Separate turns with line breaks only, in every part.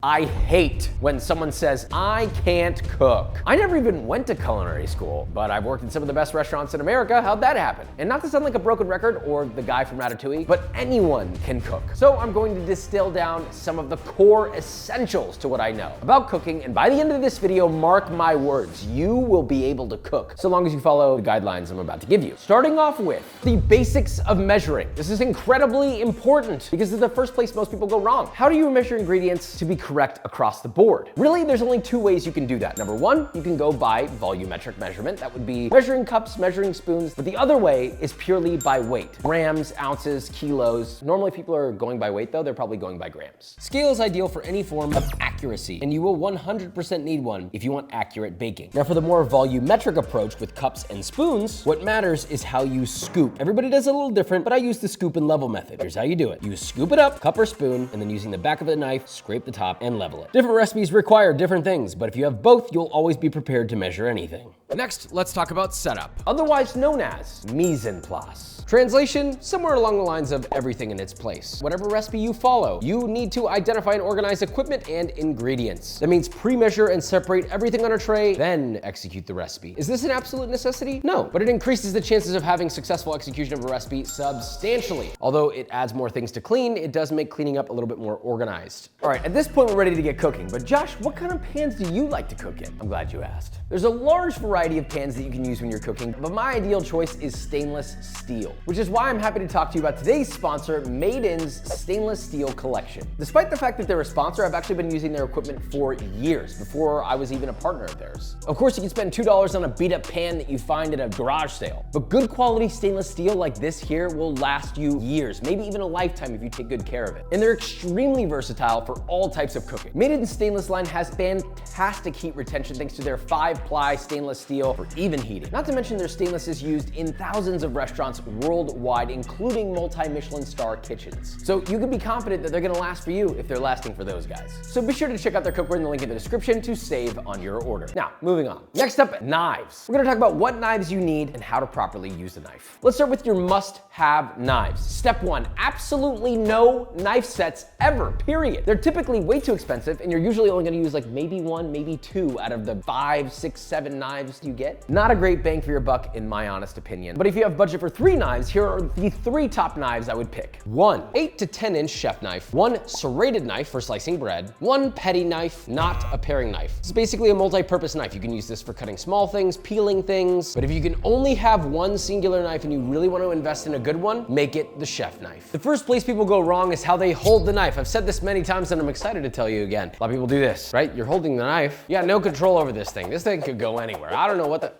I hate when someone says, I can't cook. I never even went to culinary school, but I've worked in some of the best restaurants in America. How'd that happen? And not to sound like a broken record or the guy from Ratatouille, but anyone can cook. So I'm going to distill down some of the core essentials to what I know about cooking, and by the end of this video, mark my words, you will be able to cook, so long as you follow the guidelines I'm about to give you. Starting off with the basics of measuring. This is incredibly important because it's the first place most people go wrong. How do you measure ingredients to be correct across the board? Really, there's only two ways you can do that. Number one, you can go by volumetric measurement. That would be measuring cups, measuring spoons. But the other way is purely by weight. Grams, ounces, kilos. Normally people are going by weight though, they're probably going by grams. Scale is ideal for any form of accuracy, and you will 100% need one if you want accurate baking. Now for the more volumetric approach with cups and spoons, what matters is how you scoop. Everybody does it a little different, but I use the scoop and level method. Here's how you do it. You scoop it up, cup or spoon, and then using the back of the knife, scrape the top and level it. Different recipes require different things, but if you have both, you'll always be prepared to measure anything. Next, let's talk about setup, otherwise known as mise en place. Translation, somewhere along the lines of everything in its place. Whatever recipe you follow, you need to identify and organize equipment and ingredients. That means pre-measure and separate everything on a tray, then execute the recipe. Is this an absolute necessity? No, but it increases the chances of having successful execution of a recipe substantially. Although it adds more things to clean, it does make cleaning up a little bit more organized. All right, at this point, we're ready to get cooking, but Josh, what kind of pans do you like to cook in? I'm glad you asked. There's a large variety of pans that you can use when you're cooking, but my ideal choice is stainless steel, which is why I'm happy to talk to you about today's sponsor, Made In's Stainless Steel Collection. Despite the fact that they're a sponsor, I've actually been using their equipment for years, before I was even a partner of theirs. Of course, you can spend $2 on a beat up pan that you find at a garage sale, but good quality stainless steel like this here will last you years, maybe even a lifetime if you take good care of it. And they're extremely versatile for all types of cooking. Made In Stainless line has fantastic heat retention thanks to their 5-ply stainless steel for even heating. Not to mention their stainless is used in thousands of restaurants worldwide, including multi-Michelin star kitchens. So you can be confident that they're gonna last for you if they're lasting for those guys. So be sure to check out their cookware in the link in the description to save on your order. Now, moving on. Next up, knives. We're gonna talk about what knives you need and how to properly use a knife. Let's start with your must-have knives. Step one, absolutely no knife sets ever, period. They're typically way too expensive, and you're usually only gonna use like maybe one, maybe two out of the 5, 6, 7 knives you get. Not a great bang for your buck in my honest opinion. But if you have budget for 3 knives, here are the 3 top knives I would pick. 1 8 to 10 inch chef knife, 1 serrated knife for slicing bread, 1 petty knife, not a paring knife. It's basically a multi-purpose knife. You can use this for cutting small things, peeling things, but if you can only have one singular knife and you really want to invest in a good one, make it the chef knife. The first place people go wrong is how they hold the knife. I've said this many times and I'm excited to tell you again. A lot of people do this, right? You're holding the knife. You got no control over this thing. This thing could go anywhere. I don't know what the...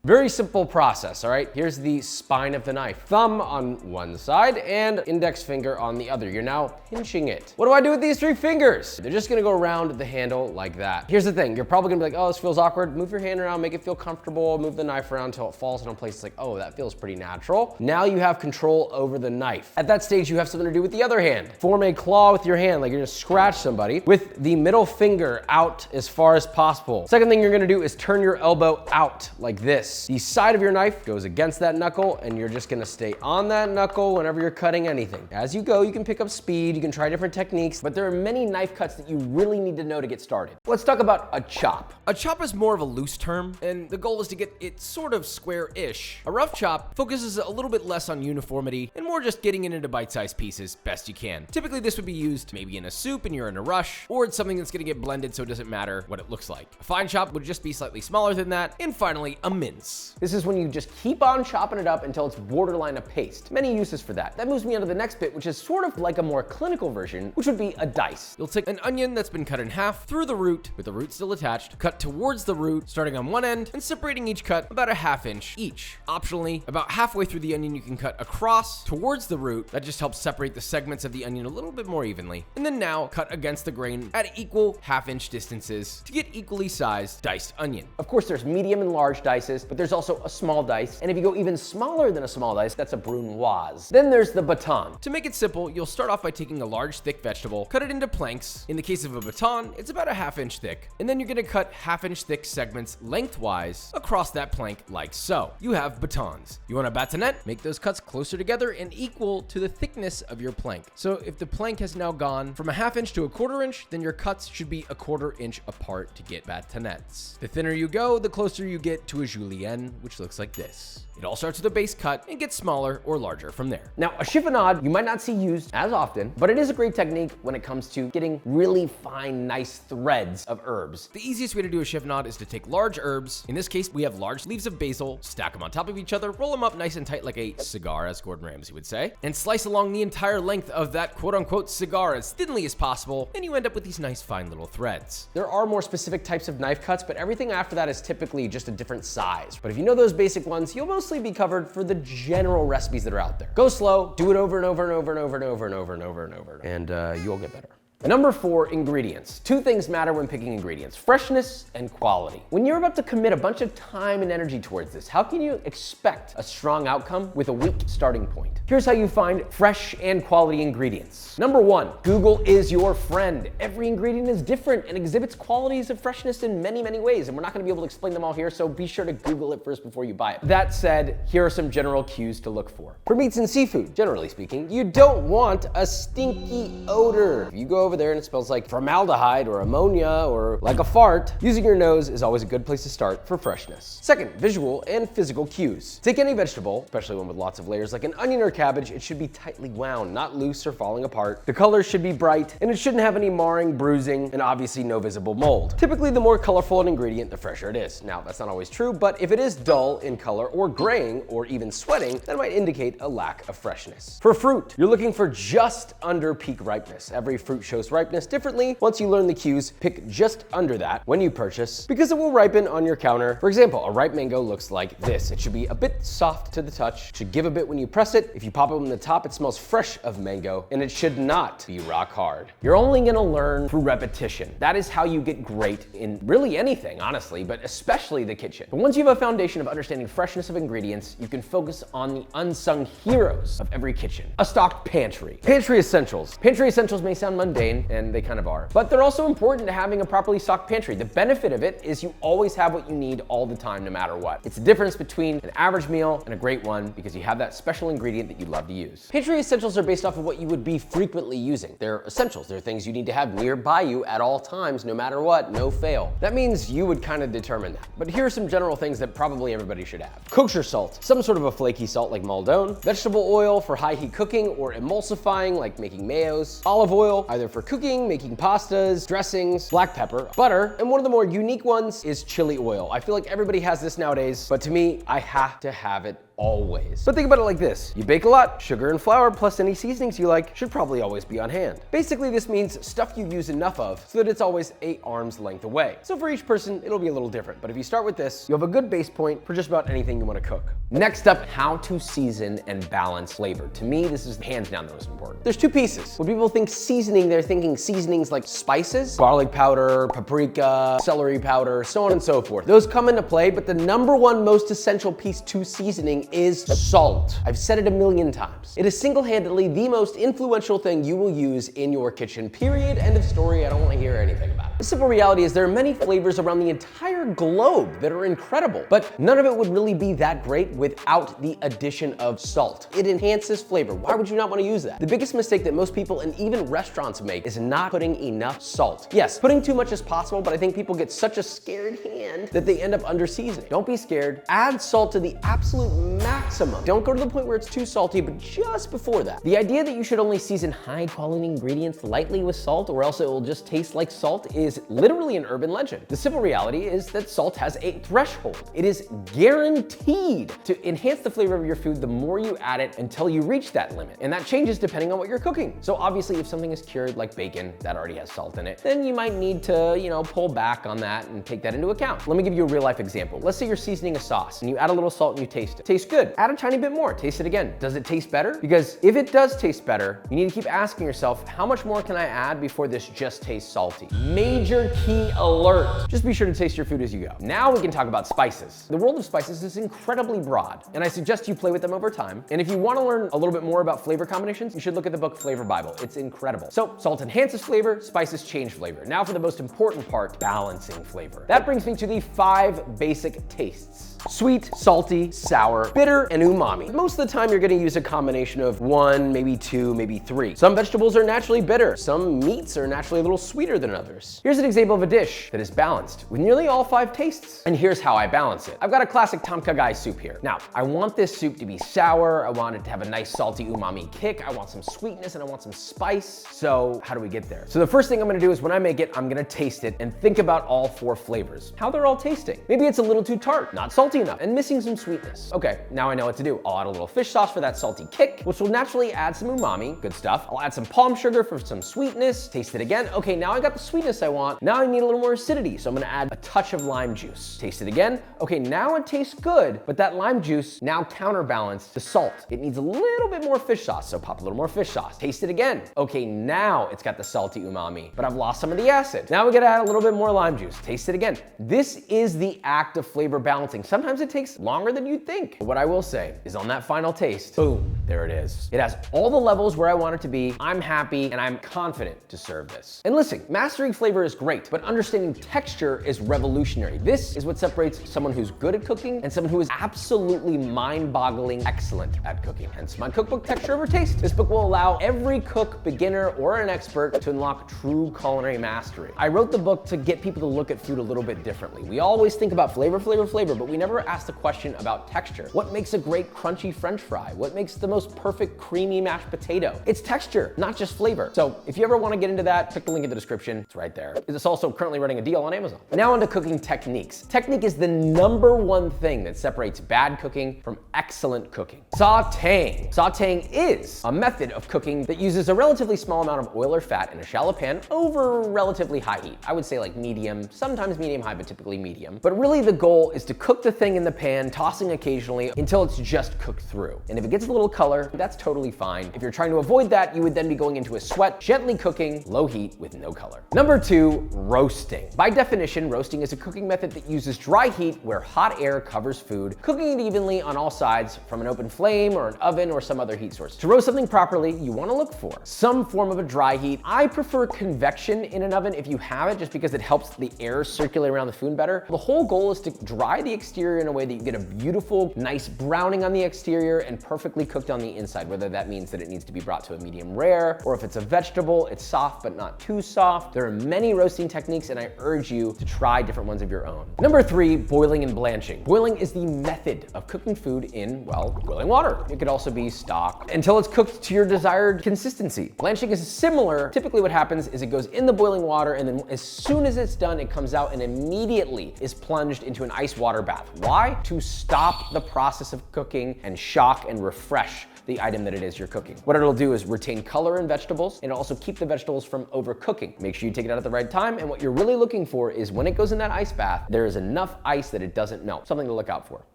Very simple process, all right? Here's the spine of the knife. Thumb on one side and index finger on the other. You're now pinching it. What do I do with these 3 fingers? They're just gonna go around the handle like that. Here's the thing, you're probably gonna be like, oh, this feels awkward. Move your hand around, make it feel comfortable, move the knife around until it falls in a place. It's like, oh, that feels pretty natural. Now you have control over the knife. At that stage, you have something to do with the other hand. Form a claw with your hand, like you're gonna scratch somebody with the middle finger out as far as possible. Second thing you're gonna do is turn your elbow out like this. The side of your knife goes against that knuckle, and you're just gonna stay on that knuckle whenever you're cutting anything. As you go, you can pick up speed, you can try different techniques, but there are many knife cuts that you really need to know to get started. Let's talk about a chop. A chop is more of a loose term, and the goal is to get it sort of square-ish. A rough chop focuses a little bit less on uniformity and more just getting it into bite-sized pieces best you can. Typically, this would be used maybe in a soup and you're in a rush, or it's something that's gonna get blended so it doesn't matter what it looks like. A fine chop would just be slightly smaller than that. And finally, a mince. This is when you just keep on chopping it up until it's borderline a paste. Many uses for that. That moves me on to the next bit, which is sort of like a more clinical version, which would be a dice. You'll take an onion that's been cut in half through the root, with the root still attached, cut towards the root, starting on one end and separating each cut about a 1/2 inch each. Optionally, about halfway through the onion, you can cut across towards the root. That just helps separate the segments of the onion a little bit more evenly. And then now cut against the grain at equal 1/2 inch distances to get equally sized diced onion. Of course, there's medium and large dices. but there's also a small dice. And if you go even smaller than a small dice, that's a brunoise. Then there's the baton. To make it simple, you'll start off by taking a large thick vegetable, cut it into planks. In the case of a baton, it's about a ½ inch thick. And then you're gonna cut ½ inch thick segments lengthwise across that plank like so. You have batons. You want a batonette? Make those cuts closer together and equal to the thickness of your plank. So if the plank has now gone from a ½ inch to a ¼ inch, then your cuts should be a ¼ inch apart to get batonettes. The thinner you go, the closer you get to a julienne, which looks like this. It all starts with a base cut and gets smaller or larger from there. Now, a chiffonade you might not see used as often, but it is a great technique when it comes to getting really fine, nice threads of herbs. The easiest way to do a chiffonade is to take large herbs. In this case, we have large leaves of basil, stack them on top of each other, roll them up nice and tight like a cigar, as Gordon Ramsay would say, and slice along the entire length of that quote-unquote cigar as thinly as possible, and you end up with these nice fine little threads. There are more specific types of knife cuts, but everything after that is typically just a different size. But if you know those basic ones, you'll mostly be covered for the general recipes that are out there. Go slow, do it over and over and over and over and over and over and over and over, and you'll get better. Number 4, ingredients. Two things matter when picking ingredients: freshness and quality. When you're about to commit a bunch of time and energy towards this, how can you expect a strong outcome with a weak starting point? Here's how you find fresh and quality ingredients. Number 1, Google is your friend. Every ingredient is different and exhibits qualities of freshness in many, many ways, and we're not gonna be able to explain them all here, so be sure to Google it first before you buy it. That said, here are some general cues to look for. For meats and seafood, generally speaking, you don't want a stinky odor. If you go over there and it smells like formaldehyde or ammonia or like a fart, using your nose is always a good place to start for freshness. Second, visual and physical cues. Take any vegetable, especially one with lots of layers like an onion or cabbage. It should be tightly wound, not loose or falling apart. The color should be bright, and it shouldn't have any marring, bruising, and obviously no visible mold. Typically, the more colorful an ingredient, the fresher it is. Now, that's not always true, but if it is dull in color or graying or even sweating, that might indicate a lack of freshness. For fruit, you're looking for just under peak ripeness. Every fruit shows ripeness differently. Once you learn the cues, pick just under that when you purchase, because it will ripen on your counter. For example, a ripe mango looks like this. It should be a bit soft to the touch, should give a bit when you press it. If you pop it on the top, it smells fresh of mango, and it should not be rock hard. You're only gonna learn through repetition. That is how you get great in really anything, honestly, but especially the kitchen. But once you have a foundation of understanding freshness of ingredients, you can focus on the unsung heroes of every kitchen. A stocked pantry. Pantry essentials. Pantry essentials may sound mundane, and they kind of are, but they're also important to having a properly stocked pantry. The benefit of it is you always have what you need all the time, no matter what. It's the difference between an average meal and a great one, because you have that special ingredient that you love to use. Pantry essentials are based off of what you would be frequently using. They're essentials. They're things you need to have nearby you at all times, no matter what, no fail. That means you would kind of determine that. But here are some general things that probably everybody should have. Kosher salt, some sort of a flaky salt like Maldon. Vegetable oil for high heat cooking or emulsifying like making mayos. Olive oil, either for cooking, making pastas, dressings. Black pepper, butter, and one of the more unique ones is chili oil. I feel like everybody has this nowadays, but to me, I have to have it always. But think about it like this. You bake a lot, sugar and flour plus any seasonings you like should probably always be on hand. Basically, this means stuff you use enough of so that it's always an arm's length away. So for each person, it'll be a little different. But if you start with this, you have a good base point for just about anything you want to cook. Next up, how to season and balance flavor. To me, this is hands down the most important. There's two pieces. When people think seasoning, they're thinking seasonings like spices, garlic powder, paprika, celery powder, so on and so forth. Those come into play, but the number one most essential piece to seasoning is salt. I've said it a million times. It is single-handedly the most influential thing you will use in your kitchen, period, end of story. I don't want to hear anything about it. The simple reality is there are many flavors around the entire globe that are incredible, but none of it would really be that great without the addition of salt. It enhances flavor. Why would you not want to use that? The biggest mistake that most people and even restaurants make is not putting enough salt. Yes, putting too much is possible, but I think people get such a scared hand that they end up under seasoning. Don't be scared. Add salt to the absolute maximum. Don't go to the point where it's too salty, but just before that. The idea that you should only season high quality ingredients lightly with salt or else it will just taste like salt is literally an urban legend. The simple reality is that salt has a threshold. It is guaranteed to enhance the flavor of your food the more you add it until you reach that limit. And that changes depending on what you're cooking. So obviously if something is cured like bacon that already has salt in it, then you might need to, pull back on that and take that into account. Let me give you a real life example. Let's say you're seasoning a sauce and you add a little salt and you taste it. Tastes good. Add a tiny bit more. Taste it again. Does it taste better? Because if it does taste better, you need to keep asking yourself, how much more can I add before this just tastes salty? Maybe major key alert. Just be sure to taste your food as you go. Now we can talk about spices. The world of spices is incredibly broad, and I suggest you play with them over time. And if you want to learn a little bit more about flavor combinations, you should look at the book Flavor Bible. It's incredible. So salt enhances flavor, spices change flavor. Now for the most important part, balancing flavor. That brings me to the 5 basic tastes. Sweet, salty, sour, bitter, and umami. Most of the time you're gonna use a combination of 1, maybe 2, maybe 3. Some vegetables are naturally bitter. Some meats are naturally a little sweeter than others. Here's an example of a dish that is balanced with nearly all 5 tastes. And here's how I balance it. I've got a classic tom kha gai soup here. Now, I want this soup to be sour. I want it to have a nice salty umami kick. I want some sweetness and I want some spice. So how do we get there? So the first thing I'm gonna do is when I make it, I'm gonna taste it and think about all 4 flavors, how they're all tasting. Maybe it's a little too tart, not salty enough, and missing some sweetness. Okay, now I know what to do. I'll add a little fish sauce for that salty kick, which will naturally add some umami, good stuff. I'll add some palm sugar for some sweetness, taste it again. Okay, now I got the sweetness I want. Now I need a little more acidity, so I'm gonna add a touch of lime juice. Taste it again. Okay, now it tastes good, but that lime juice now counterbalanced the salt. It needs a little bit more fish sauce, so pop a little more fish sauce. Taste it again. Okay, now it's got the salty umami, but I've lost some of the acid. Now we gotta add a little bit more lime juice. Taste it again. This is the act of flavor balancing. Sometimes it takes longer than you'd think. But what I will say is on that final taste, boom, there it is. It has all the levels where I want it to be. I'm happy and I'm confident to serve this. And listen, mastering flavor is great, but understanding texture is revolutionary. This is what separates someone who's good at cooking and someone who is absolutely mind-boggling excellent at cooking. Hence my cookbook, Texture Over Taste. This book will allow every cook, beginner, or an expert to unlock true culinary mastery. I wrote the book to get people to look at food a little bit differently. We always think about flavor, but we never ask the question about texture. What makes a great crunchy French fry? What makes the most perfect creamy mashed potato? It's texture, not just flavor. So if you ever want to get into that, click the link in the description. It's right there. It's also currently running a deal on Amazon. Now onto cooking techniques. Technique is the #1 thing that separates bad cooking from excellent cooking. Sautéing. Sautéing is a method of cooking that uses a relatively small amount of oil or fat in a shallow pan over relatively high heat. I would say like medium, sometimes medium high, but typically medium. But really the goal is to cook the thing in the pan, tossing occasionally until it's just cooked through. And if it gets a little color, that's totally fine. If you're trying to avoid that, you would then be going into a sweat, gently cooking, low heat with no color. #2, roasting. By definition, roasting is a cooking method that uses dry heat where hot air covers food, cooking it evenly on all sides from an open flame or an oven or some other heat source. To roast something properly, you want to look for some form of a dry heat. I prefer convection in an oven if you have it, just because it helps the air circulate around the food better. The whole goal is to dry the exterior in a way that you get a beautiful, nice browning on the exterior and perfectly cooked on the inside, whether that means that it needs to be brought to a medium rare, or if it's a vegetable, it's soft but not too soft. There are many roasting techniques and I urge you to try different ones of your own. #3, boiling and blanching. Boiling is the method of cooking food in, well, boiling water. It could also be stock until it's cooked to your desired consistency. Blanching is similar. Typically what happens is it goes in the boiling water and then as soon as it's done, it comes out and immediately is plunged into an ice water bath. Why? To stop the process of cooking and shock and refresh the item that it is you're cooking. What it'll do is retain color in vegetables and also keep the vegetables from overcooking. Make sure you take it out at the right time, and what you're really looking for is when it goes in that ice bath, there is enough ice that it doesn't melt. Something to look out for.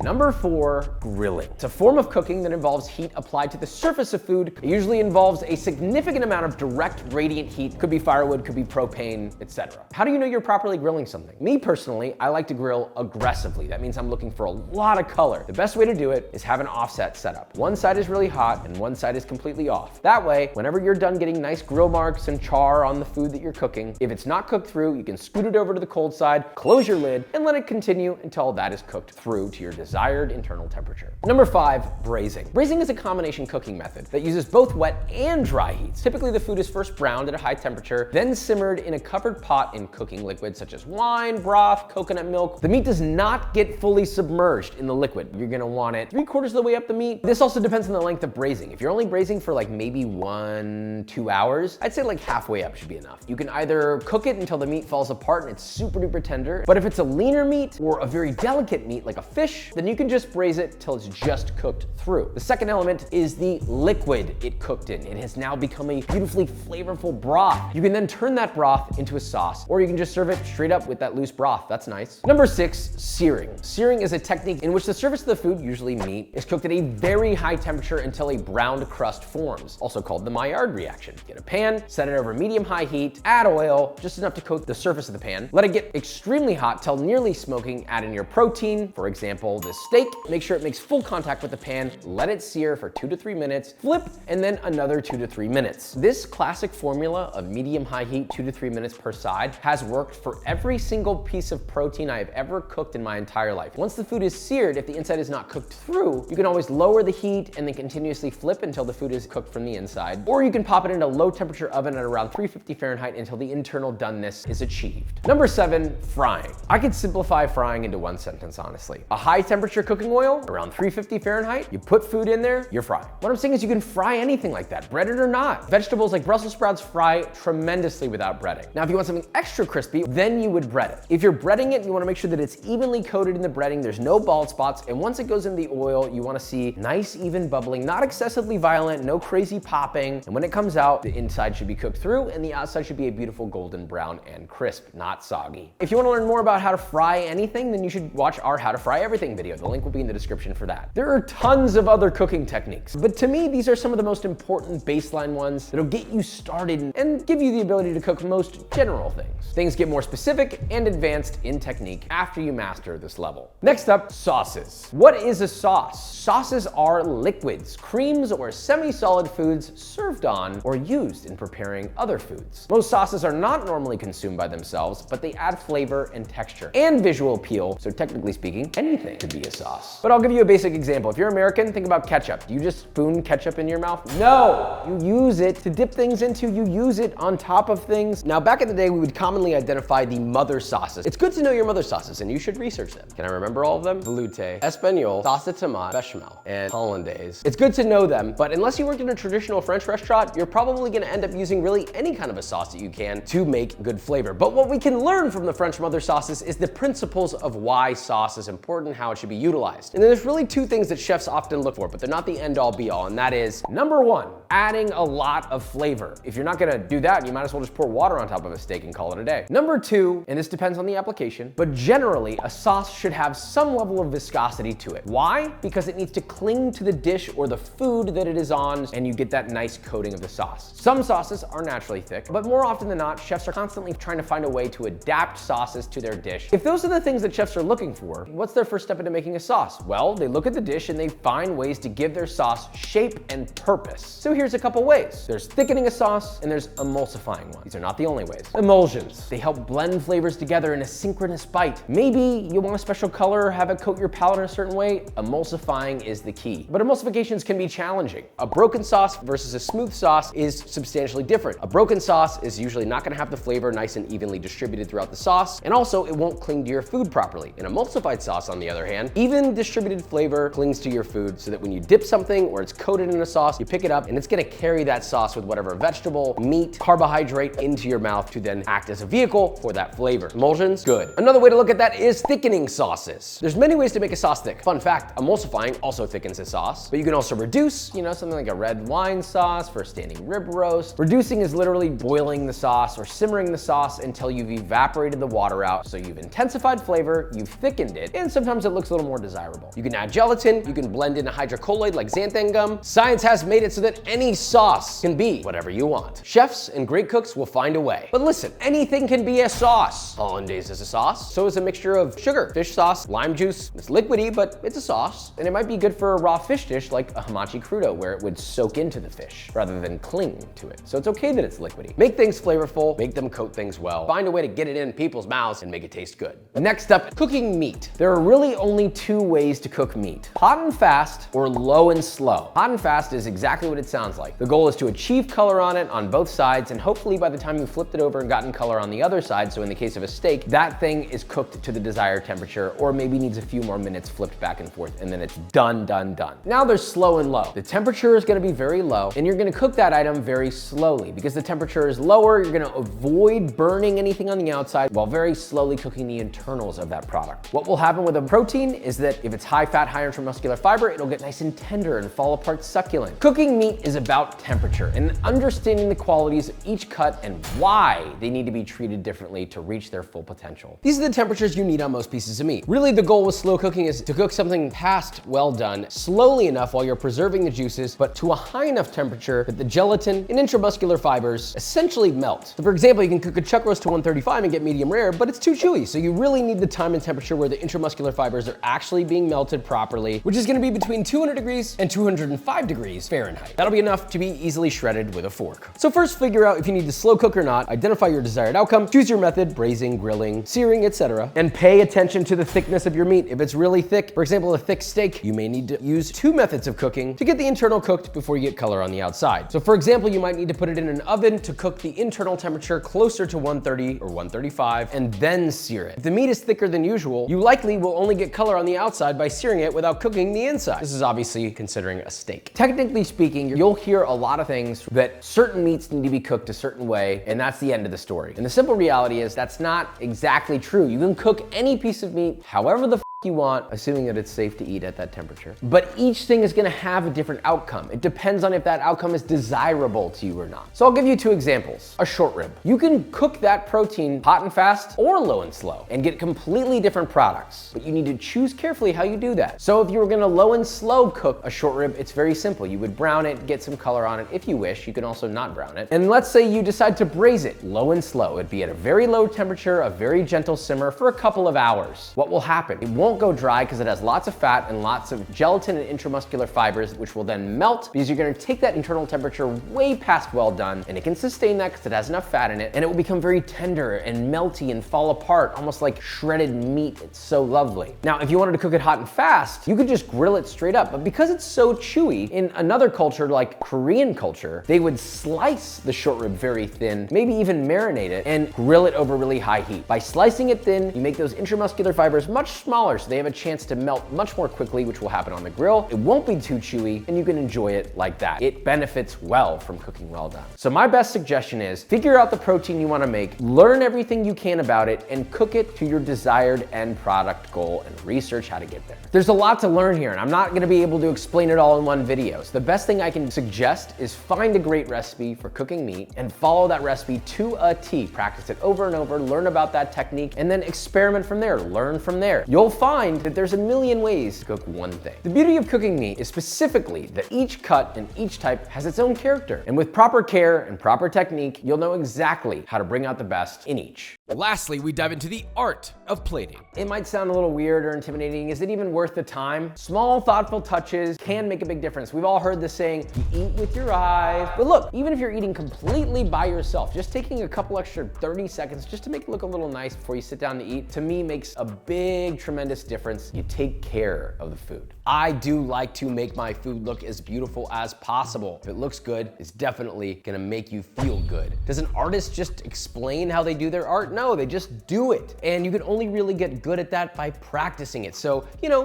#4, grilling. It's a form of cooking that involves heat applied to the surface of food. It usually involves a significant amount of direct radiant heat. Could be firewood, could be propane, etc. How do you know you're properly grilling something? Me personally, I like to grill aggressively. That means I'm looking for a lot of color. The best way to do it is have an offset setup. One side is really hot and one side is completely off. That way, whenever you're done getting nice grill marks and char on the food that you're cooking, if it's not cooked through, you can scoot it over to the cold side, close your lid, and let it continue until that is cooked through to your desired internal temperature. #5, braising. Braising is a combination cooking method that uses both wet and dry heats. Typically, the food is first browned at a high temperature, then simmered in a covered pot in cooking liquids such as wine, broth, coconut milk. The meat does not get fully submerged in the liquid. You're gonna want it 3/4 of the way up the meat. This also depends on the length of braising. If you're only braising for like maybe 1-2 hours, I'd say like halfway up should be enough. You can either cook it until the meat falls apart and it's super duper tender, but if it's a leaner meat or a very delicate meat like a fish, then you can just braise it till it's just cooked through. The second element is the liquid it cooked in. It has now become a beautifully flavorful broth. You can then turn that broth into a sauce, or you can just serve it straight up with that loose broth. That's nice. #6, searing. Searing is a technique in which the surface of the food, usually meat, is cooked at a very high temperature until until a browned crust forms, also called the Maillard reaction. Get a pan, set it over medium-high heat, add oil, just enough to coat the surface of the pan. Let it get extremely hot till nearly smoking, add in your protein, for example, this steak. Make sure it makes full contact with the pan, let it sear for 2 to 3 minutes, flip, and then another 2 to 3 minutes. This classic formula of medium-high heat, 2 to 3 minutes per side, has worked for every single piece of protein I have ever cooked in my entire life. Once the food is seared, if the inside is not cooked through, you can always lower the heat and then continuously flip until the food is cooked from the inside. Or you can pop it in a low temperature oven at around 350 Fahrenheit until the internal doneness is achieved. Number 7, frying. I could simplify frying into one sentence, honestly. A high temperature cooking oil, around 350 Fahrenheit, you put food in there, you're frying. What I'm saying is you can fry anything like that, breaded or not. Vegetables like Brussels sprouts fry tremendously without breading. Now, if you want something extra crispy, then you would bread it. If you're breading it, you wanna make sure that it's evenly coated in the breading, there's no bald spots, and once it goes in the oil, you wanna see nice, even bubbling, not excessively violent, no crazy popping, and when it comes out, the inside should be cooked through, and the outside should be a beautiful golden brown and crisp, not soggy. If you wanna learn more about how to fry anything, then you should watch our How to Fry Everything video. The link will be in the description for that. There are tons of other cooking techniques, but to me, these are some of the most important baseline ones that'll get you started and give you the ability to cook most general things. Things get more specific and advanced in technique after you master this level. Next up, sauces. What is a sauce? Sauces are liquids, creams, or semi-solid foods served on or used in preparing other foods. Most sauces are not normally consumed by themselves, but they add flavor and texture and visual appeal, so technically speaking, anything could be a sauce. But I'll give you a basic example. If you're American, think about ketchup. Do you just spoon ketchup in your mouth? No! You use it to dip things into, you use it on top of things. Now, back in the day, we would commonly identify the mother sauces. It's good to know your mother sauces, and you should research them. Can I remember all of them? Velouté, Espagnole, sauce de tomate, bechamel, and hollandaise. It's good to know them, but unless you worked in a traditional French restaurant, you're probably gonna end up using really any kind of a sauce that you can to make good flavor. But what we can learn from the French mother sauces is the principles of why sauce is important, how it should be utilized. And there's really two things that chefs often look for, but they're not the end-all be-all, and that is, number 1, adding a lot of flavor. If you're not gonna do that, you might as well just pour water on top of a steak and call it a day. Number 2, and this depends on the application, but generally, a sauce should have some level of viscosity to it. Why? Because it needs to cling to the dish or the food that it is on, and you get that nice coating of the sauce. Some sauces are naturally thick, but more often than not, chefs are constantly trying to find a way to adapt sauces to their dish. If those are the things that chefs are looking for, what's their first step into making a sauce? Well, they look at the dish and they find ways to give their sauce shape and purpose. So here's a couple ways. There's thickening a sauce and there's emulsifying one. These are not the only ways. Emulsions. They help blend flavors together in a synchronous bite. Maybe you want a special color, have it coat your palate in a certain way. Emulsifying is the key. But emulsifications can be challenging. A broken sauce versus a smooth sauce is substantially different. A broken sauce is usually not gonna have the flavor nice and evenly distributed throughout the sauce, and also it won't cling to your food properly. An emulsified sauce, on the other hand, even distributed flavor clings to your food so that when you dip something or it's coated in a sauce, you pick it up and it's gonna carry that sauce with whatever vegetable, meat, carbohydrate into your mouth to then act as a vehicle for that flavor. Emulsions, good. Another way to look at that is thickening sauces. There's many ways to make a sauce thick. Fun fact, emulsifying also thickens a sauce, but you can also reduce, something like a red wine sauce for a standing rib roast. Reducing is literally boiling the sauce or simmering the sauce until you've evaporated the water out. So you've intensified flavor, you've thickened it, and sometimes it looks a little more desirable. You can add gelatin, you can blend in a hydrocolloid like xanthan gum. Science has made it so that any sauce can be whatever you want. Chefs and great cooks will find a way. But listen, anything can be a sauce. Hollandaise is a sauce. So is a mixture of sugar, fish sauce, lime juice. It's liquidy, but it's a sauce. And it might be good for a raw fish dish like a hamachi crudo, where it would soak into the fish rather than cling to it. So it's okay that it's liquidy. Make things flavorful, make them coat things well. Find a way to get it in people's mouths and make it taste good. Next up, cooking meat. There are really only 2 ways to cook meat: hot and fast or low and slow. Hot and fast is exactly what it sounds like. The goal is to achieve color on it on both sides, and hopefully by the time you flipped it over and gotten color on the other side, so in the case of a steak, that thing is cooked to the desired temperature, or maybe needs a few more minutes flipped back and forth, and then it's done, done, done. Now there's slow and low. The temperature is gonna be very low, and you're gonna cook that item very slowly. Because the temperature is lower, you're gonna avoid burning anything on the outside while very slowly cooking the internals of that product. What will happen with a protein is that if it's high fat, high intramuscular fiber, it'll get nice and tender and fall apart succulent. Cooking meat is about temperature and understanding the qualities of each cut and why they need to be treated differently to reach their full potential. These are the temperatures you need on most pieces of meat. Really, the goal with slow cooking is to cook something past well done slowly enough while you're preserving the juices, but to a high enough temperature that the gelatin and intramuscular fibers essentially melt. So for example, you can cook a chuck roast to 135 and get medium rare, but it's too chewy. So you really need the time and temperature where the intramuscular fibers are actually being melted properly, which is gonna be between 200 degrees and 205 degrees Fahrenheit. That'll be enough to be easily shredded with a fork. So first, figure out if you need to slow cook or not, identify your desired outcome, choose your method, braising, grilling, searing, etc. And pay attention to the thickness of your meat. If it's really thick, for example, a thick steak, you may need to use 2 methods of cooking to get the internal cooked before you get color on the outside. So for example, you might need to put it in an oven to cook the internal temperature closer to 130 or 135 and then sear it. If the meat is thicker than usual, you likely will only get color on the outside by searing it without cooking the inside. This is obviously considering a steak. Technically speaking, you'll hear a lot of things that certain meats need to be cooked a certain way, and that's the end of the story. And the simple reality is that's not exactly true. You can cook any piece of meat however the you want, assuming that it's safe to eat at that temperature. But each thing is gonna have a different outcome. It depends on if that outcome is desirable to you or not. So I'll give you 2 examples. A short rib. You can cook that protein hot and fast or low and slow and get completely different products, but you need to choose carefully how you do that. So if you were gonna low and slow cook a short rib, it's very simple. You would brown it, get some color on it if you wish. You can also not brown it. And let's say you decide to braise it low and slow. It'd be at a very low temperature, a very gentle simmer for a couple of hours. What will happen? It won't go dry because it has lots of fat and lots of gelatin and intramuscular fibers, which will then melt because you're gonna take that internal temperature way past well done, and it can sustain that because it has enough fat in it, and it will become very tender and melty and fall apart, almost like shredded meat. It's so lovely. Now, if you wanted to cook it hot and fast, you could just grill it straight up, but because it's so chewy, in another culture like Korean culture, they would slice the short rib very thin, maybe even marinate it and grill it over really high heat. By slicing it thin, you make those intramuscular fibers much smaller, so they have a chance to melt much more quickly, which will happen on the grill. It won't be too chewy, and you can enjoy it like that. It benefits well from cooking well done. So my best suggestion is figure out the protein you want to make, learn everything you can about it, and cook it to your desired end product goal, and research how to get there. There's a lot to learn here, and I'm not going to be able to explain it all in one video. So the best thing I can suggest is find a great recipe for cooking meat and follow that recipe to a T. Practice it over and over, learn about that technique, and then experiment from there, learn from there. You'll find that there's a million ways to cook one thing. The beauty of cooking meat is specifically that each cut and each type has its own character. And with proper care and proper technique, you'll know exactly how to bring out the best in each. Lastly, we dive into the art of plating. It might sound a little weird or intimidating. Is it even worth the time? Small, thoughtful touches can make a big difference. We've all heard the saying, you eat with your eyes. But look, even if you're eating completely by yourself, just taking a couple extra 30 seconds just to make it look a little nice before you sit down to eat, to me makes a big, tremendous difference. You take care of the food. I do like to make my food look as beautiful as possible. If it looks good, it's definitely gonna make you feel good. Does an artist just explain how they do their art? No, they just do it. And you can only really get good at that by practicing it. So,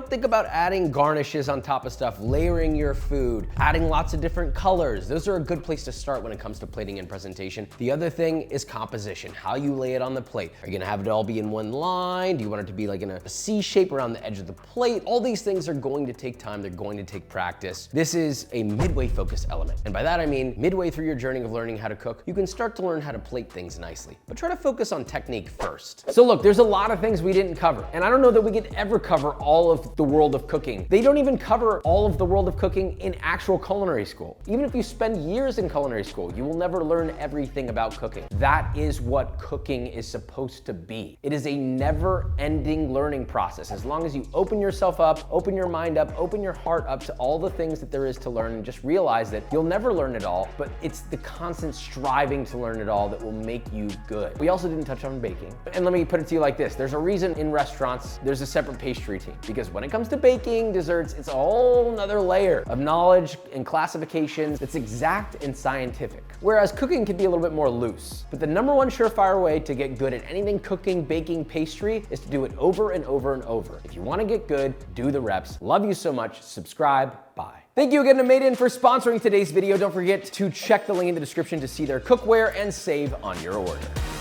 think about adding garnishes on top of stuff, layering your food, adding lots of different colors. Those are a good place to start when it comes to plating and presentation. The other thing is composition, how you lay it on the plate. Are you gonna have it all be in one line? Do you want it to be like in a C shape around the edge of the plate? All these things are going to take time, they're going to take practice. This is a midway focus element. And by that I mean, midway through your journey of learning how to cook, you can start to learn how to plate things nicely. But try to focus on technique first. So look, there's a lot of things we didn't cover, and I don't know that we could ever cover all of the world of cooking. They don't even cover all of the world of cooking in actual culinary school. Even if you spend years in culinary school, you will never learn everything about cooking. That is what cooking is supposed to be. It is a never-ending learning process. As long as you open yourself up, open your mind up, open your heart up to all the things that there is to learn, and just realize that you'll never learn it all, but it's the constant striving to learn it all that will make you good. We also didn't touch on baking. And let me put it to you like this. There's a reason in restaurants, there's a separate pastry team, because when it comes to baking, desserts, it's a whole nother layer of knowledge and classifications that's exact and scientific. Whereas cooking can be a little bit more loose. But the #1 surefire way to get good at anything cooking, baking, pastry is to do it over and over and over. If you want to get good, do the reps. Love you so much. Subscribe. Bye. Thank you again to Made In for sponsoring today's video. Don't forget to check the link in the description to see their cookware and save on your order.